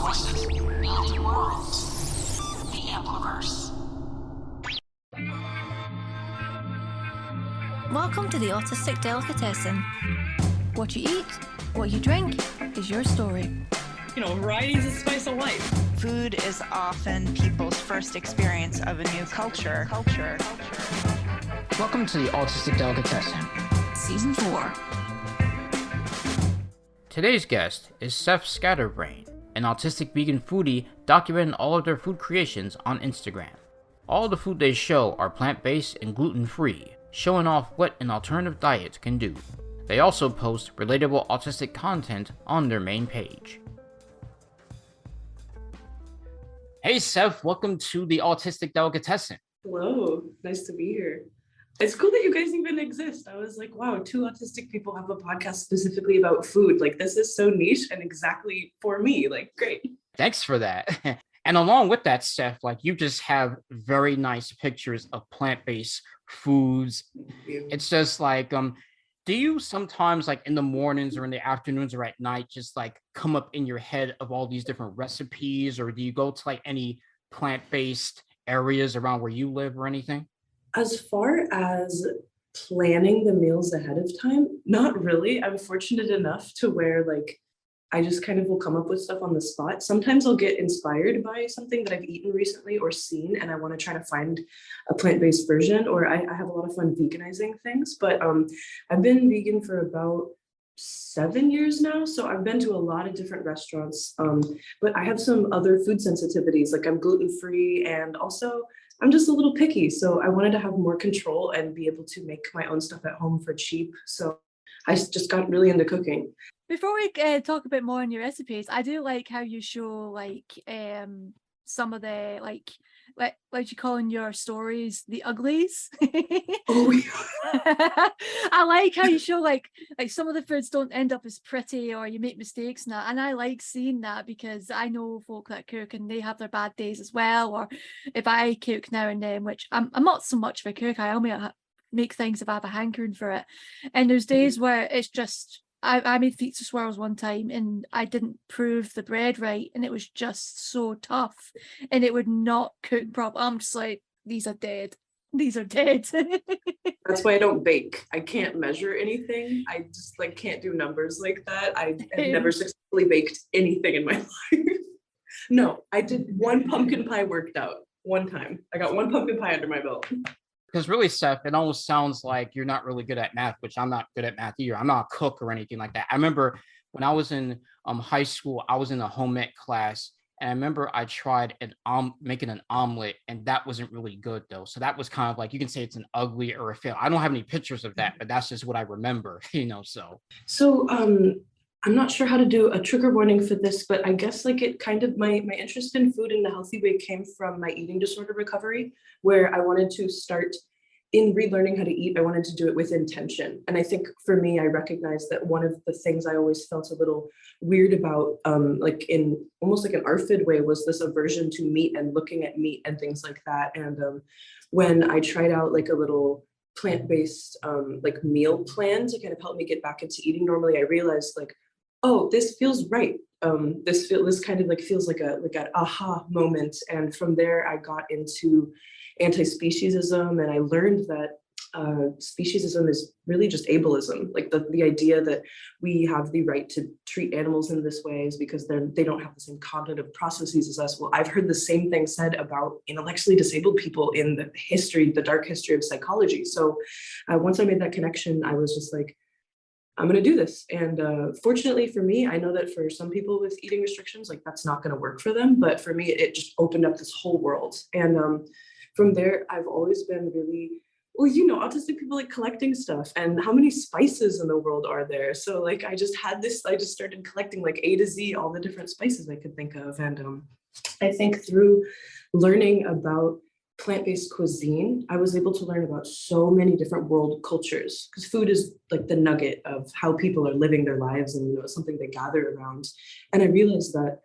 voices, building worlds. The Ampliverse. Welcome to the Autistic Delicatessen. What you eat, what you drink is your story. You know, variety is the spice of life. Food is often people's first experience of a new culture. Welcome to the Autistic Delicatessen. Season 4. Today's guest is Sef Scatterbrain, an autistic vegan foodie documenting all of their food creations on Instagram. All the food they show are plant-based and gluten-free, showing off what an alternative diet can do. They also post relatable autistic content on their main page. Hey Sef, welcome to the Autistic Delicatessen. Hello, nice to be here. It's cool that you guys even exist. I was like, wow, two autistic people have a podcast specifically about food. Like, this is so niche and exactly for me. Like, great. Thanks for that. And along with that, Sef, like you just have very nice pictures of plant-based foods. It's just like, do you sometimes like in the mornings or in the afternoons or at night just like come up in your head of all these different recipes, or do you go to like any plant-based areas around where you live or anything? As far as planning the meals ahead of time, not really. I'm fortunate enough to where like I just kind of will come up with stuff on the spot. Sometimes I'll get inspired by something that I've eaten recently or seen, and I want to try to find a plant-based version, or I have a lot of fun veganizing things. But I've been vegan for about 7 years now, so I've been to a lot of different restaurants. But I have some other food sensitivities, like I'm gluten-free, and also I'm just a little picky. So I wanted to have more control and be able to make my own stuff at home for cheap. So I just got really into cooking. Before we talk a bit more on your recipes, I do like how you show like some of the like you call in your stories the uglies. Oh yeah. I like how you show like some of the foods don't end up as pretty, or you make mistakes and that. And I like seeing that because I know folk that cook and they have their bad days as well. Or if I cook now and then, which I'm not so much of a cook, I only make things if I have a hankering for it. And there's days where it's just I made pizza swirls one time and I didn't prove the bread right, and it was just so tough and it would not cook properly. I'm just like, these are dead. These are dead. That's why I don't bake. I can't measure anything. I just like can't do numbers like that. I have never successfully baked anything in my life. No, I did one pumpkin pie worked out one time. I got one pumpkin pie under my belt. Because really, Seth, it almost sounds like you're not really good at math, which I'm not good at math either. I'm not a cook or anything like that. I remember when I was in high school, I was in a home ec class, and I remember I tried making an omelet, and that wasn't really good though. So that was kind of like, you can say it's an ugly or a fail. I don't have any pictures of that, but that's just what I remember, So I'm not sure how to do a trigger warning for this, but I guess like it kind of my interest in food in a healthy way came from my eating disorder recovery, where I wanted to start in relearning how to eat. I wanted to do it with intention. And I think for me, I recognized that one of the things I always felt a little weird about, like in almost like an ARFID way, was this aversion to meat and looking at meat and things like that. And when I tried out like a little plant-based like meal plan to kind of help me get back into eating normally, I realized like, oh, this feels right. This kind of like feels like an aha moment. And from there, I got into anti-speciesism, and I learned that speciesism is really just ableism. Like the idea that we have the right to treat animals in this way is because they don't have the same cognitive processes as us. Well, I've heard the same thing said about intellectually disabled people in the dark history of psychology. So once I made that connection, I was just like, I'm going to do this. And fortunately for me, I know that for some people with eating restrictions, like that's not going to work for them. But for me, it just opened up this whole world. And from there, I've always been really, well, autistic people like collecting stuff, and how many spices in the world are there? So like, I just started collecting like A to Z, all the different spices I could think of. And I think through learning about plant-based cuisine, I was able to learn about so many different world cultures, because food is like the nugget of how people are living their lives, and something they gather around. And I realized that,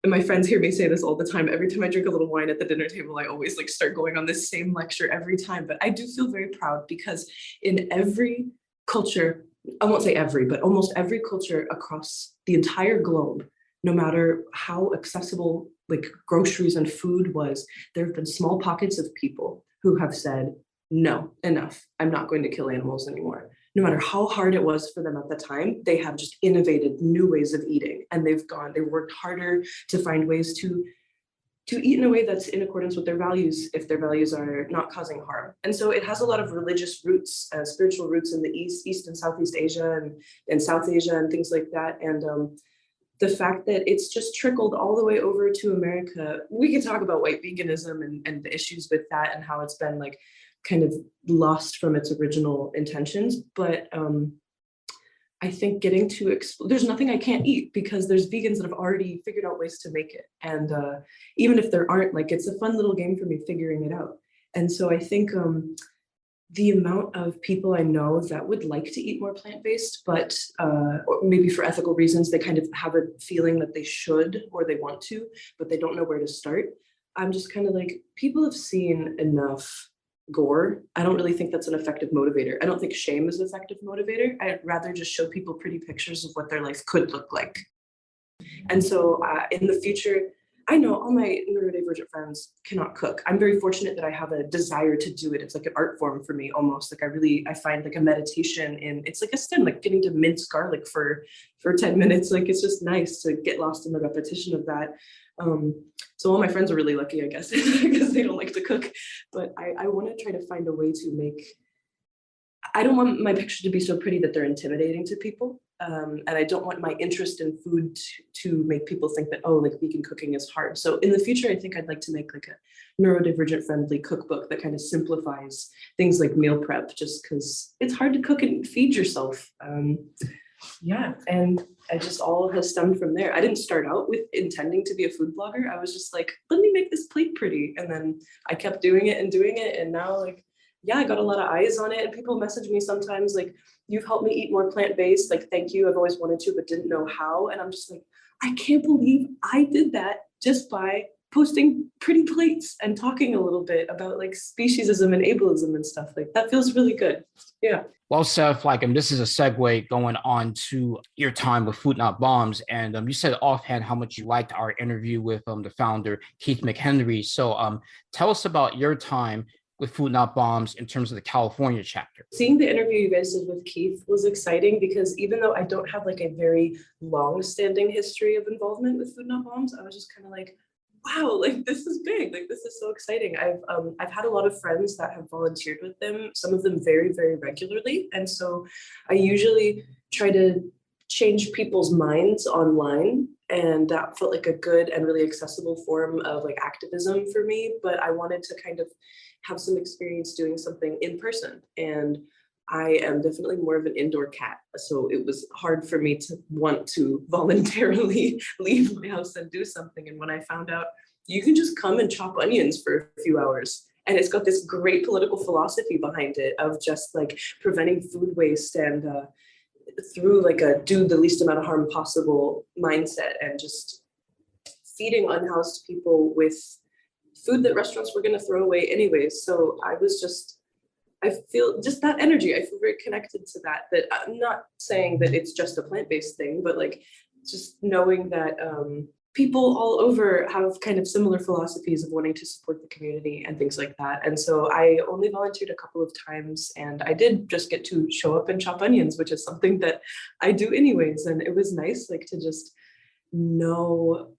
and my friends hear me say this all the time, every time I drink a little wine at the dinner table, I always like start going on this same lecture every time. But I do feel very proud, because in every culture, I won't say every, but almost every culture across the entire globe, no matter how accessible like groceries and food was, there have been small pockets of people who have said, no, enough. I'm not going to kill animals anymore. No matter how hard it was for them at the time, they have just innovated new ways of eating, and they've worked harder to find ways to eat in a way that's in accordance with their values, if their values are not causing harm. And so it has a lot of religious roots, spiritual roots in the East and Southeast Asia and South Asia and things like that. And the fact that it's just trickled all the way over to America. We can talk about white veganism and the issues with that and how it's been like kind of lost from its original intentions. But I think getting to there's nothing I can't eat because there's vegans that have already figured out ways to make it. And even if there aren't, like, it's a fun little game for me figuring it out. And so I think the amount of people I know that would like to eat more plant-based, but or maybe for ethical reasons, they kind of have a feeling that they should or they want to, but they don't know where to start. I'm just kind of like, people have seen enough gore. I don't really think that's an effective motivator. I don't think shame is an effective motivator. I'd rather just show people pretty pictures of what their life could look like. And so in the future, I know all my neurodivergent friends cannot cook. I'm very fortunate that I have a desire to do it. It's like an art form for me almost. Like I find like a meditation in, it's like a sim, like getting to mince garlic for 10 minutes. Like it's just nice to get lost in the repetition of that. So all my friends are really lucky, I guess, because they don't like to cook. But I want to try to find a way to make, I don't want my picture to be so pretty that they're intimidating to people. And I don't want my interest in food to make people think that, oh, like vegan cooking is hard. So in the future, I think I'd like to make like a neurodivergent friendly cookbook that kind of simplifies things like meal prep, just because it's hard to cook and feed yourself. Yeah, and it just all has stemmed from there. I didn't start out with intending to be a food blogger. I was just like, let me make this plate pretty. And then I kept doing it. And now like, yeah, I got a lot of eyes on it. And people message me sometimes like, you've helped me eat more plant-based. Like, thank you. I've always wanted to, but didn't know how. And I'm just like, I can't believe I did that just by posting pretty plates and talking a little bit about like speciesism and ableism and stuff. Like that feels really good. Yeah. Well, Seth, like, this is a segue going on to your time with Food Not Bombs. And you said offhand how much you liked our interview with the founder, Keith McHenry. So tell us about your time with Food Not Bombs in terms of the California chapter. Seeing the interview you guys did with Keith was exciting because even though I don't have like a very long-standing history of involvement with Food Not Bombs, I was just kind of like, wow, like this is big, like this is so exciting. I've had a lot of friends that have volunteered with them, some of them very, very regularly. And so I usually try to change people's minds online. And that felt like a good and really accessible form of like activism for me. But I wanted to kind of have some experience doing something in person. And I am definitely more of an indoor cat. So it was hard for me to want to voluntarily leave my house and do something. And when I found out you can just come and chop onions for a few hours, and it's got this great political philosophy behind it of just like preventing food waste and through like a do the least amount of harm possible mindset and just feeding unhoused people with food that restaurants were going to throw away anyways. So I feel just that energy. I feel very connected to that. That I'm not saying that it's just a plant-based thing, but like just knowing that people all over have kind of similar philosophies of wanting to support the community and things like that. And so I only volunteered a couple of times, and I did just get to show up and chop onions, which is something that I do anyways. And it was nice, like, to just know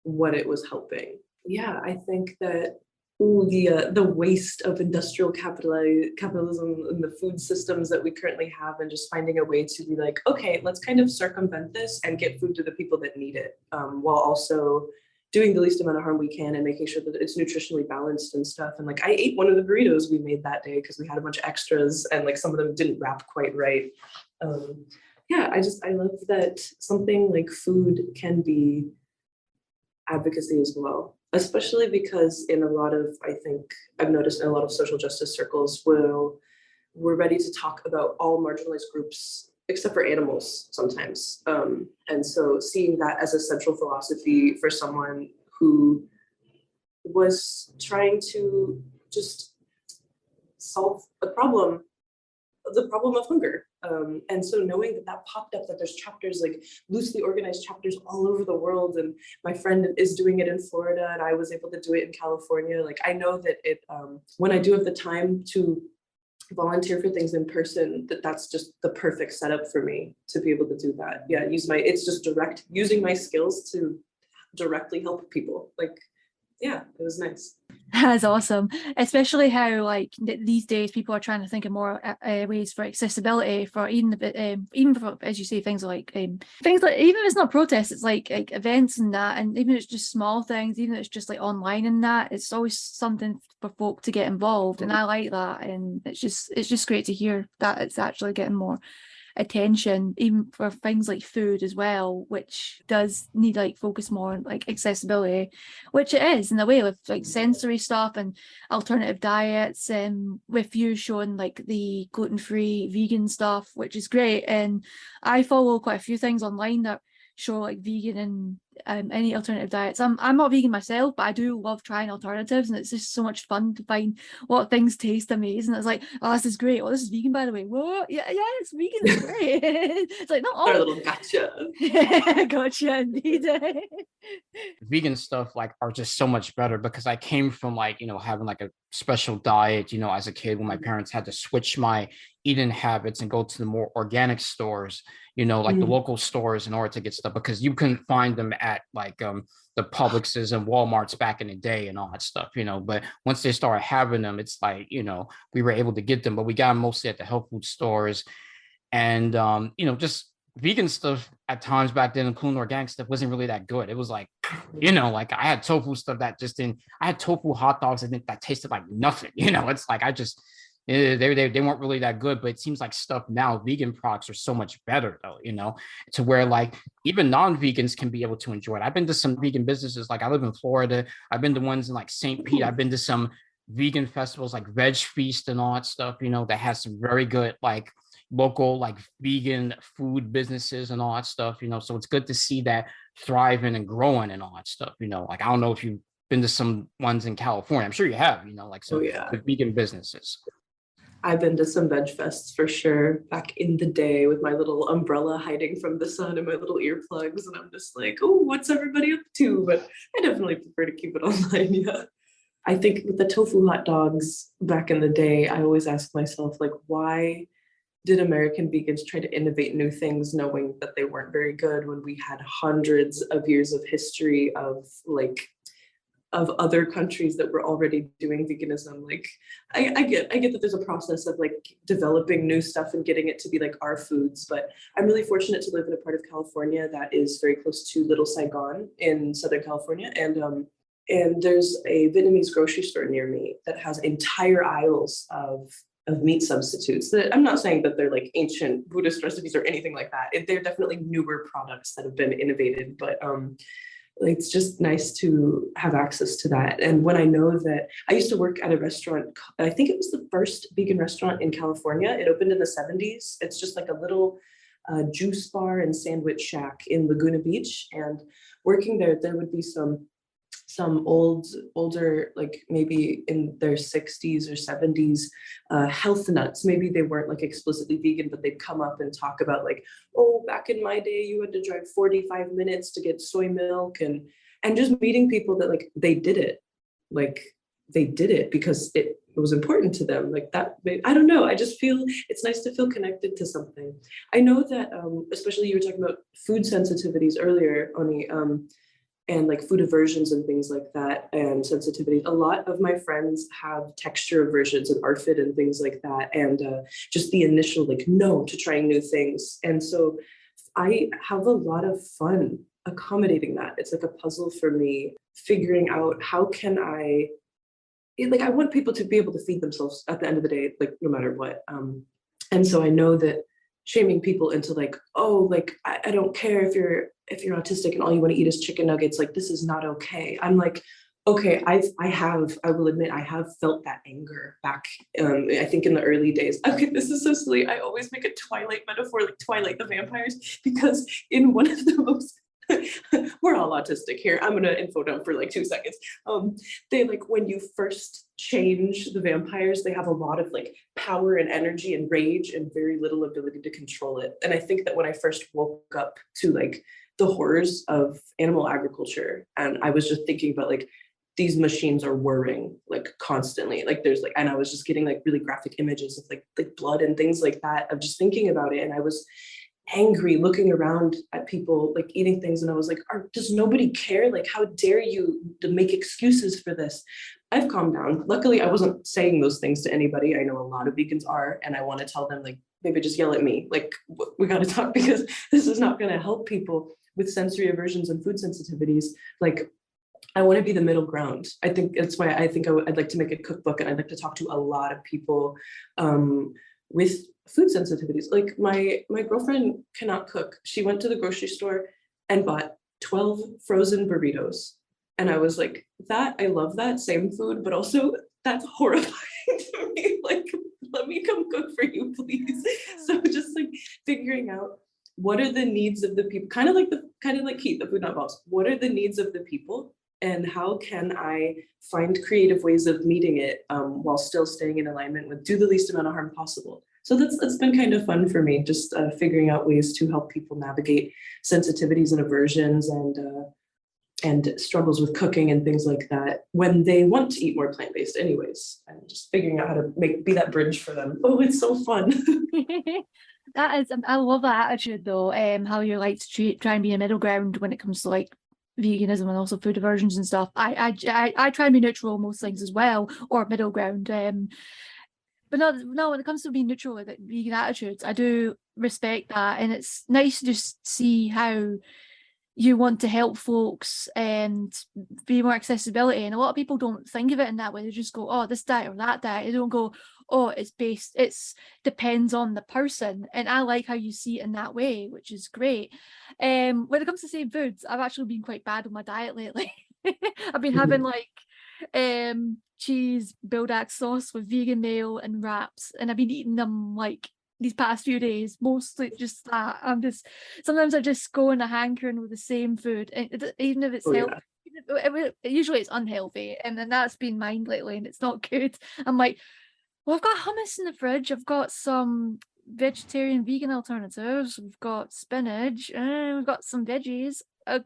what it was helping. Yeah, I think that the waste of industrial capitalism and the food systems that we currently have, and just finding a way to be like, okay, let's kind of circumvent this and get food to the people that need it, while also doing the least amount of harm we can and making sure that it's nutritionally balanced and stuff. And like, I ate one of the burritos we made that day because we had a bunch of extras and like some of them didn't wrap quite right. Yeah, I love that something like food can be advocacy as well, especially because in a lot of, I think I've noticed in a lot of social justice circles, we're ready to talk about all marginalized groups except for animals sometimes. And so seeing that as a central philosophy for someone who was trying to just solve the problem of hunger, And so knowing that that popped up, that there's chapters, like loosely organized chapters all over the world, and my friend is doing it in Florida and I was able to do it in California. Like I know that it, when I do have the time to volunteer for things in person, that's just the perfect setup for me to be able to do that. Yeah, it's just using my skills to directly help people. Like, yeah, it was nice. That's awesome, especially how like these days people are trying to think of more ways for accessibility for even for, as you say, things like even if it's not protests, it's like events and that, and even if it's just small things, even if it's just like online and that, it's always something for folk to get involved, and I like that, and it's just great to hear that it's actually getting more attention, even for things like food as well, which does need like focus more on like accessibility, which it is in a way with like sensory stuff and alternative diets, and with you showing like the gluten-free vegan stuff, which is great. And I follow quite a few things online that show like vegan and any alternative diets. I'm not vegan myself, but I do love trying alternatives, and it's just so much fun to find what things taste amazing. It's like, oh, this is great. Oh, this is vegan, by the way. What? Yeah, it's vegan. It's great. It's like not all. Our little gotcha. Gotcha, indeed. Vegan stuff like are just so much better because I came from like, having like a special diet, as a kid when my parents had to switch my eating habits and go to the more organic stores, like the local stores in order to get stuff, because you couldn't find them at like the Publixes and Walmarts back in the day and all that stuff, but once they started having them, it's like, we were able to get them, but we got them mostly at the health food stores. And just vegan stuff at times back then, including organic stuff, wasn't really that good. It was like, like I had tofu stuff that just didn't. I had tofu hot dogs that tasted like nothing. It's like they weren't really that good. But it seems like stuff now, vegan products are so much better though. To where like even non-vegans can be able to enjoy it. I've been to some vegan businesses. Like I live in Florida. I've been to ones in like St. Pete. I've been to some vegan festivals like Veg Feast and all that stuff. That has some very good like local like vegan food businesses and all that stuff, so it's good to see that thriving and growing and all that stuff. Like I don't know if you've been to some ones in California. I'm sure you have, like some vegan businesses. I've been to some veg fests for sure back in the day with my little umbrella hiding from the sun and my little earplugs, and I'm just like, oh, what's everybody up to? But I definitely prefer to keep it online. Yeah, I think with the tofu hot dogs back in the day, I always ask myself, like, why did American vegans try to innovate new things knowing that they weren't very good when we had hundreds of years of history of other countries that were already doing veganism? Like I get that there's a process of like developing new stuff and getting it to be like our foods, but I'm really fortunate to live in a part of California that is very close to Little Saigon in Southern California, and there's a Vietnamese grocery store near me that has entire aisles of meat substitutes. That I'm not saying that they're like ancient Buddhist recipes or anything like that. They're definitely newer products that have been innovated, but it's just nice to have access to that. And when I know that I used to work at a restaurant, I think it was the first vegan restaurant in California. It opened in the 70s. It's just like a little juice bar and sandwich shack in Laguna Beach. And working there would be some older, like maybe in their 60s or 70s, health nuts. Maybe they weren't like explicitly vegan, but they'd come up and talk about like, oh, back in my day, you had to drive 45 minutes to get soy milk, and just meeting people that like they did it because it was important to them. Like that, I don't know. I just feel it's nice to feel connected to something. I know that, especially you were talking about food sensitivities earlier, Oni, and like food aversions and things like that, and sensitivities. A lot of my friends have texture aversions and ARFID and things like that, and just the initial like no to trying new things. And so I have a lot of fun accommodating that. It's like a puzzle for me, figuring out how can I want people to be able to feed themselves at the end of the day, like no matter what. And so I know that shaming people into like, oh, like I don't care if you're autistic and all you want to eat is chicken nuggets, like this is not okay. I'm like, okay, I will admit I have felt that anger back, I think in the early days. Okay, this is so silly. I always make a Twilight metaphor, like Twilight the vampires, because in one of the most we're all autistic here. I'm gonna info dump for like 2 seconds. They like when you first change the vampires, they have a lot of like power and energy and rage and very little ability to control it. And I think that when I first woke up to like the horrors of animal agriculture, and I was just thinking about like these machines are whirring like constantly. Like there's like, and I was just getting like really graphic images of like blood and things like that. Of just thinking about it, and I was angry looking around at people like eating things, and I was like, does nobody care? Like, how dare you to make excuses for this? I've calmed down. Luckily, I wasn't saying those things to anybody. I know a lot of vegans are, and I want to tell them like, maybe just yell at me. Like, we got to talk, because this is not going to help people with sensory aversions and food sensitivities. Like, I want to be the middle ground. I think that's why I think I'd like to make a cookbook, and I'd like to talk to a lot of people with food sensitivities. Like my girlfriend cannot cook. She went to the grocery store and bought 12 frozen burritos. And I was like, I love that, same food, but also that's horrifying to me. Like, let me come cook for you, please. So just like figuring out what are the needs of the people, kind of like Keith, the Food Not Boss. What are the needs of the people? And how can I find creative ways of meeting it while still staying in alignment with do the least amount of harm possible? So that's been kind of fun for me, just figuring out ways to help people navigate sensitivities and aversions and struggles with cooking and things like that when they want to eat more plant-based anyways, and just figuring out how to be that bridge for them. Oh, it's so fun. That is, I love that attitude though, how you like to try and be a middle ground when it comes to like veganism and also food aversions and stuff. I try and be neutral on most things as well, or middle ground. But no, when it comes to being neutral with vegan attitudes, I do respect that, and it's nice to just see how you want to help folks and be more accessibility. And a lot of people don't think of it in that way. They just go, oh, this diet or that diet. They don't go, oh, it's depends on the person. And I like how you see it in that way, which is great. When it comes to same foods, I've actually been quite bad with my diet lately. I've been having like cheese Bildak sauce with vegan mayo and wraps, and I've been eating them like these past few days, mostly just that. Sometimes I just go in a hankering with the same food, and even if it's healthy, usually it's unhealthy, and then that's been mine lately, and it's not good. I'm like, well, I've got hummus in the fridge, I've got some vegetarian vegan alternatives, we've got spinach, and we've got some veggies. I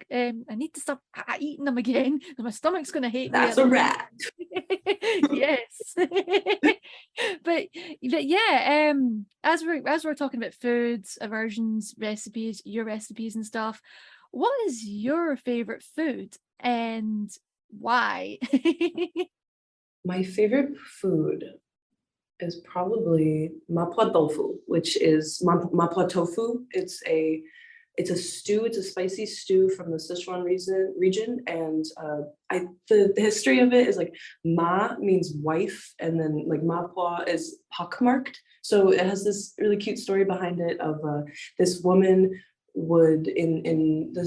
need to stop eating them again, and my stomach's going to hate me. That's a wrap. Yes. but yeah, as we're talking about foods, aversions, recipes, your recipes and stuff, what is your favorite food and why? My favorite food is probably mapo tofu, which is mapo tofu. It's a stew. It's a spicy stew from the Sichuan region, and the history of it is like ma means wife, and then like mapo is pockmarked. So it has this really cute story behind it of this woman would in the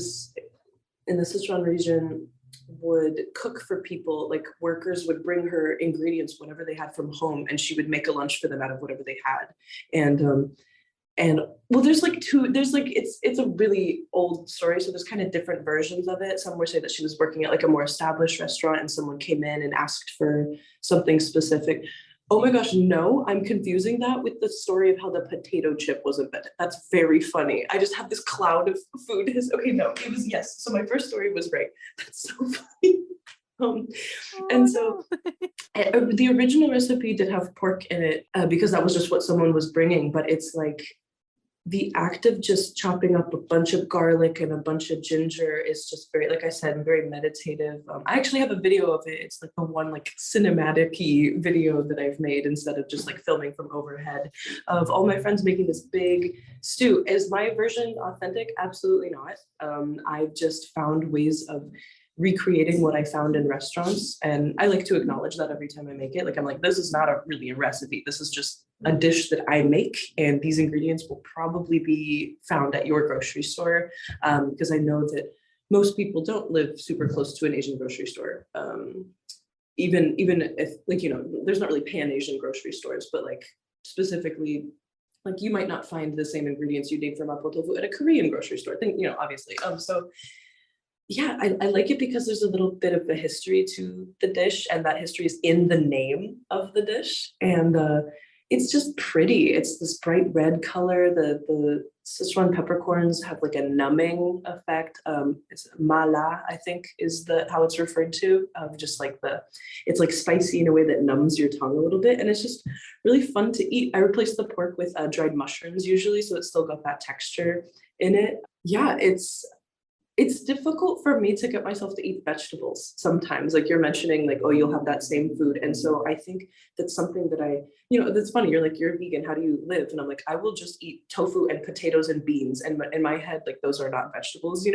Sichuan region would cook for people. Like workers would bring her ingredients, whatever they had from home, and she would make a lunch for them out of whatever they had. And well, it's a really old story, so there's kind of different versions of it. Some would say that she was working at like a more established restaurant and someone came in and asked for something specific. Oh my gosh, no, I'm confusing that with the story of how the potato chip was invented. That's very funny. I just have this cloud of food. Okay, no, it was yes. So my first story was right. That's so funny. The original recipe did have pork in it because that was just what someone was bringing, but it's like the act of just chopping up a bunch of garlic and a bunch of ginger is just very, like I said, very meditative. I actually have a video of it. It's like the one like cinematic-y video that I've made instead of just like filming from overhead of all my friends making this big stew. Is my version authentic? Absolutely not. I've just found ways of recreating what I found in restaurants. And I like to acknowledge that every time I make it. Like, I'm like, this is not really a recipe. This is just a dish that I make. And these ingredients will probably be found at your grocery store. Because I know that most people don't live super close to an Asian grocery store. Even if like, there's not really pan-Asian grocery stores, but like specifically, like you might not find the same ingredients you need for mapo tofu at a Korean grocery store. I think, obviously. So Yeah, I like it because there's a little bit of a history to the dish, and that history is in the name of the dish. And it's just pretty. It's this bright red color. The Sichuan peppercorns have like a numbing effect. It's mala, I think, is the how it's referred to. Just like it's like spicy in a way that numbs your tongue a little bit, and it's just really fun to eat. I replace the pork with dried mushrooms usually, so it's still got that texture in it. Yeah, it's difficult for me to get myself to eat vegetables sometimes. Like you're mentioning, like, oh, you'll have that same food. And so I think that's something that that's funny. You're like, you're vegan. How do you live? And I'm like, I will just eat tofu and potatoes and beans. And in my head, like, those are not vegetables,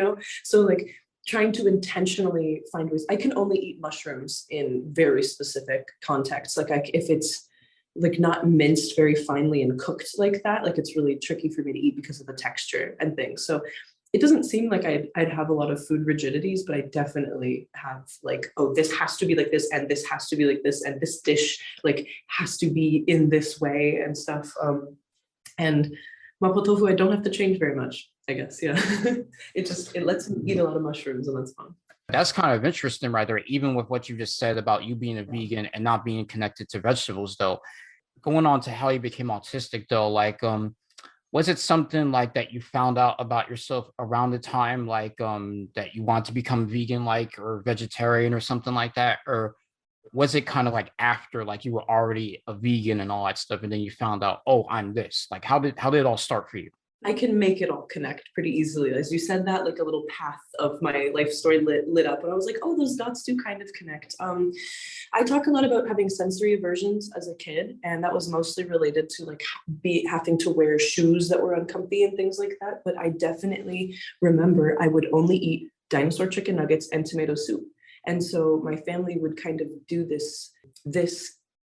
So like trying to intentionally find ways. I can only eat mushrooms in very specific contexts. Like if it's like not minced very finely and cooked like that, like it's really tricky for me to eat because of the texture and things. So it doesn't seem like I'd have a lot of food rigidities, but I definitely have like, oh, this has to be like this, and this has to be like this, and this dish like has to be in this way and stuff. And mapo tofu, I don't have to change very much, I guess. Yeah, it lets me eat a lot of mushrooms, and that's fun. That's kind of interesting right there, even with what you just said about you being a vegan and not being connected to vegetables, though. Going on to how you became autistic, though, like, was it something like that you found out about yourself around the time, like that you want to become vegan, like, or vegetarian or something like that? Or was it kind of like after, like, you were already a vegan and all that stuff, and then you found out, oh, I'm this? Like, how did it all start for you? I can make it all connect pretty easily. As you said that, like a little path of my life story lit up, and I was like, oh, those dots do kind of connect. I talk a lot about having sensory aversions as a kid, and that was mostly related to like having to wear shoes that were uncomfy and things like that. But I definitely remember I would only eat dinosaur chicken nuggets and tomato soup. And so my family would kind of do this,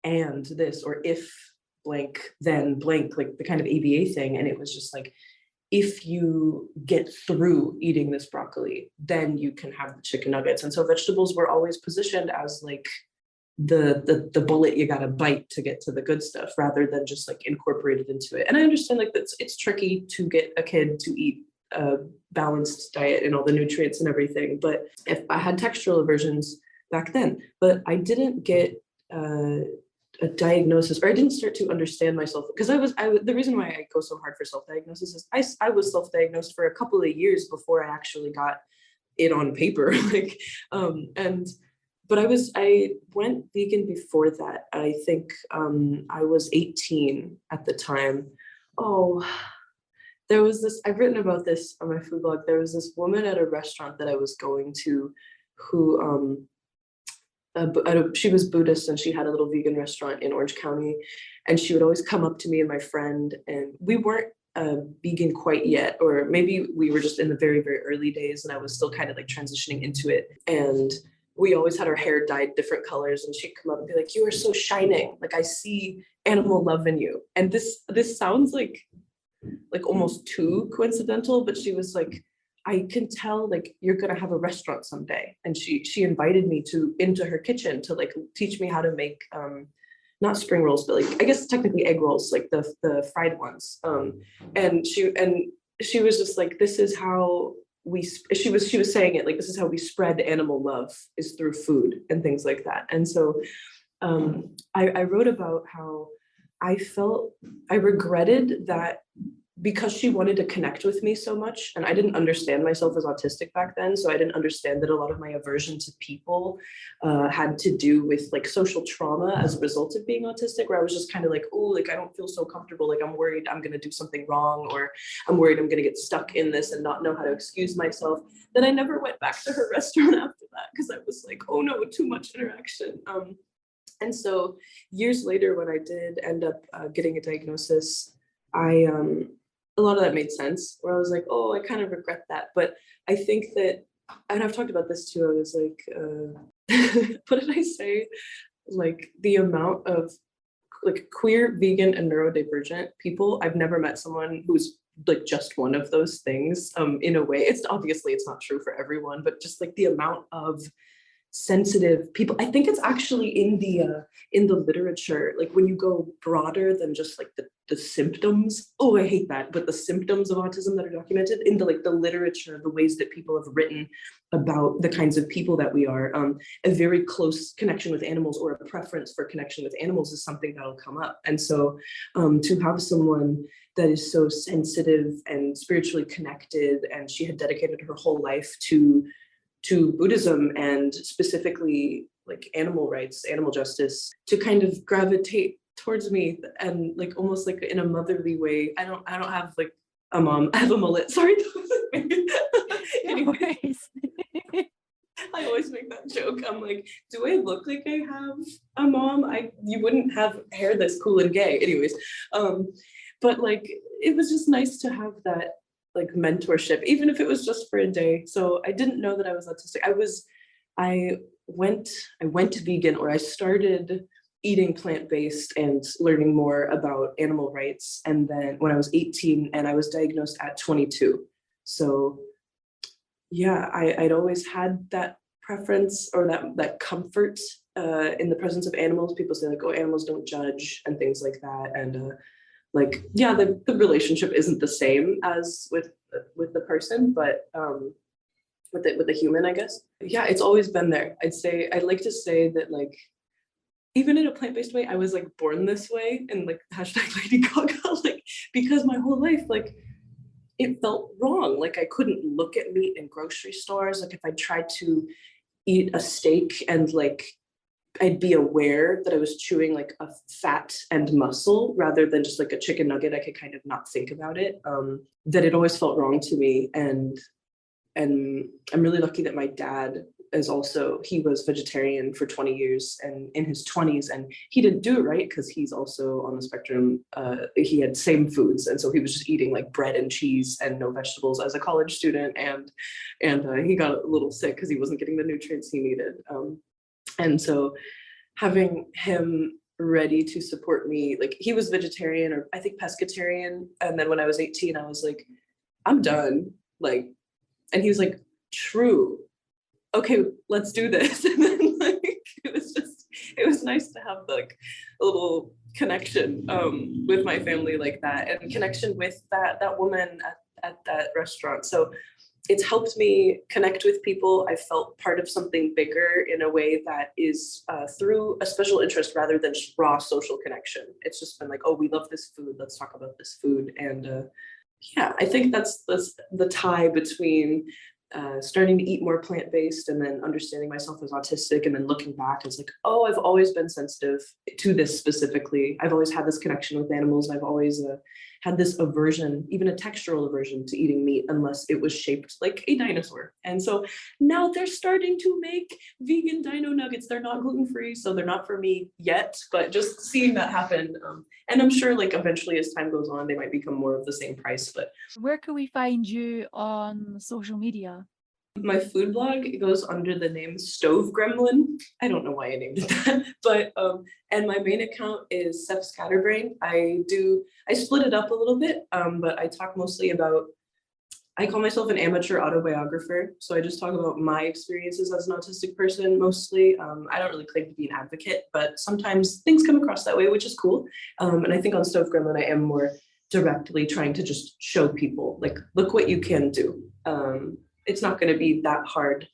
and this, or if blank, then blank, like the kind of ABA thing. And it was just like, if you get through eating this broccoli, then you can have the chicken nuggets. And so vegetables were always positioned as like the bullet you gotta bite to get to the good stuff, rather than just like incorporated into it. And I understand like it's tricky to get a kid to eat a balanced diet and all the nutrients and everything. But if I had textural aversions back then, but I didn't get a diagnosis, or I didn't start to understand myself, because the reason why I go so hard for self-diagnosis is I was self-diagnosed for a couple of years before I actually got it on paper. Like, but I went vegan before that. I think I was 18 at the time. Oh, there was this, I've written about this on my food blog. There was this woman at a restaurant that I was going to who, she was Buddhist, and she had a little vegan restaurant in Orange County, and she would always come up to me and my friend, and we weren't vegan quite yet, or maybe we were just in the very, very early days, and I was still kind of like transitioning into it. And we always had our hair dyed different colors, and she'd come up and be like, "You are so shining. Like, I see animal love in you." And this sounds like almost too coincidental, but she was like, I can tell like you're gonna have a restaurant someday. And she invited me into her kitchen to like teach me how to make not spring rolls, but like I guess technically egg rolls, like the fried ones. And she was just like, this is how she was saying it like, this is how we spread animal love, is through food and things like that. And so I wrote about how I regretted that, because she wanted to connect with me so much, and I didn't understand myself as autistic back then. So I didn't understand that a lot of my aversion to people had to do with like social trauma as a result of being autistic, where I was just kind of like, oh, like I don't feel so comfortable. Like I'm worried I'm going to do something wrong, or I'm worried I'm going to get stuck in this and not know how to excuse myself. Then I never went back to her restaurant after that, because I was like, oh no, too much interaction. And so years later, when I did end up getting a diagnosis, a lot of that made sense, where I was like, oh, I kind of regret that. But I think that, and I've talked about this too, I was like, what did I say? Like the amount of like queer, vegan, and neurodivergent people, I've never met someone who's like just one of those things. In a way, it's not true for everyone, but just like the amount of sensitive people, I think it's actually in the literature, like when you go broader than just like the symptoms, oh, I hate that, but the symptoms of autism that are documented in the literature, the ways that people have written about the kinds of people that we are. A very close connection with animals or a preference for connection with animals is something that'll come up. And so to have someone that is so sensitive and spiritually connected, and she had dedicated her whole life to Buddhism and specifically like animal rights, animal justice, to kind of gravitate towards me and like almost like in a motherly way. I don't have like a mom. I have a mullet. Sorry. Anyway, I always make that joke. I'm like, do I look like I have a mom? You wouldn't have hair that's cool and gay. Anyways, but like it was just nice to have that like mentorship, even if it was just for a day. So I didn't know that I was autistic. I went vegan, or I started eating plant-based and learning more about animal rights. And then when I was 18, and I was diagnosed at 22. So yeah, I'd always had that preference or that comfort in the presence of animals. People say like, oh, animals don't judge and things like that. And like, yeah, the relationship isn't the same as with the person, but with the human, I guess. Yeah, it's always been there. I'd like to say that like, even in a plant-based way, I was like born this way, and like hashtag Lady Gaga, like, because my whole life, like, it felt wrong. Like I couldn't look at meat in grocery stores. Like if I tried to eat a steak and like, I'd be aware that I was chewing like a fat and muscle rather than just like a chicken nugget. I could kind of not think about it. That it always felt wrong to me. And I'm really lucky that my dad he was vegetarian for 20 years and in his 20s, and he didn't do it right because he's also on the spectrum. He had same foods, and so he was just eating like bread and cheese and no vegetables as a college student, and he got a little sick because he wasn't getting the nutrients he needed. And so having him ready to support me, like he was vegetarian, or I think pescatarian, and then when I was 18 I was like, I'm done, like, and he was like, true, okay, let's do this. And then like it was nice to have like a little connection with my family like that, and connection with that woman at that restaurant. So it's helped me connect with people. I felt part of something bigger in a way that is through a special interest rather than just raw social connection. It's just been like, oh, we love this food, let's talk about this food. And yeah, I think that's the tie between starting to eat more plant-based and then understanding myself as autistic, and then looking back, it's like, oh, I've always been sensitive to this specifically. I've always had this connection with animals. I've always had this aversion, even a textural aversion, to eating meat unless it was shaped like a dinosaur. And so now they're starting to make vegan dino nuggets. They're not gluten-free, so they're not for me yet, but just seeing that happen. And I'm sure like eventually as time goes on, they might become more of the same price. But where can we find you on social media? My food blog goes under the name Stove Gremlin. I don't know why I named it that, but and my main account is Sef Scatterbrain. I split it up a little bit, but I talk mostly about, I call myself an amateur autobiographer. So I just talk about my experiences as an autistic person mostly. I don't really claim to be an advocate, but sometimes things come across that way, which is cool. And I think on Stove Gremlin, I am more directly trying to just show people, like, look what you can do. It's not going to be that hard.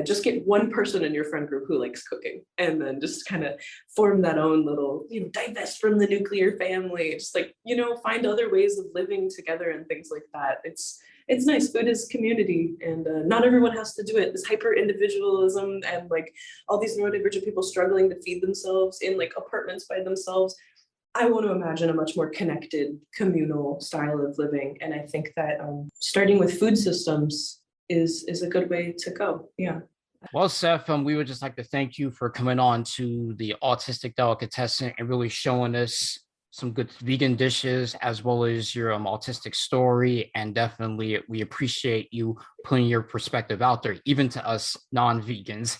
Just get one person in your friend group who likes cooking, and then just kind of form that own little, divest from the nuclear family, just like, find other ways of living together and things like that. It's nice. Food is community, and not everyone has to do it. This hyper individualism and like all these neurodivergent people struggling to feed themselves in like apartments by themselves. I want to imagine a much more connected communal style of living. And I think that starting with food systems is a good way to go. Yeah. Well, Seth, we would just like to thank you for coming on to the Autistic Delicatessen and really showing us some good vegan dishes, as well as your autistic story. And definitely we appreciate you putting your perspective out there, even to us non-vegans.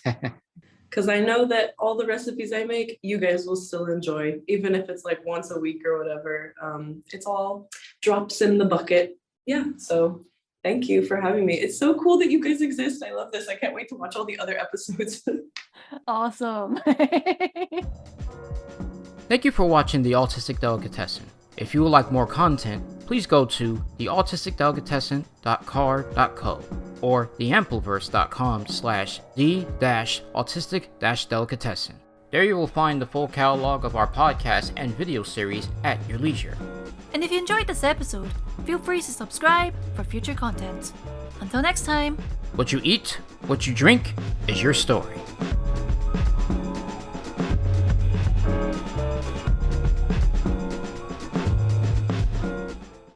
Because I know that all the recipes I make, you guys will still enjoy, even if it's like once a week or whatever. It's all drops in the bucket. Yeah, so thank you for having me. It's so cool that you guys exist. I love this. I can't wait to watch all the other episodes. Awesome. Thank you for watching the Autistic Delicatessen. If you would like more content, please go to theautisticdelicatessen.car.co. or theampliverse.com/the-autistic-delicatessen. There you will find the full catalog of our podcast and video series at your leisure. And if you enjoyed this episode, feel free to subscribe for future content. Until next time. What you eat, what you drink is your story.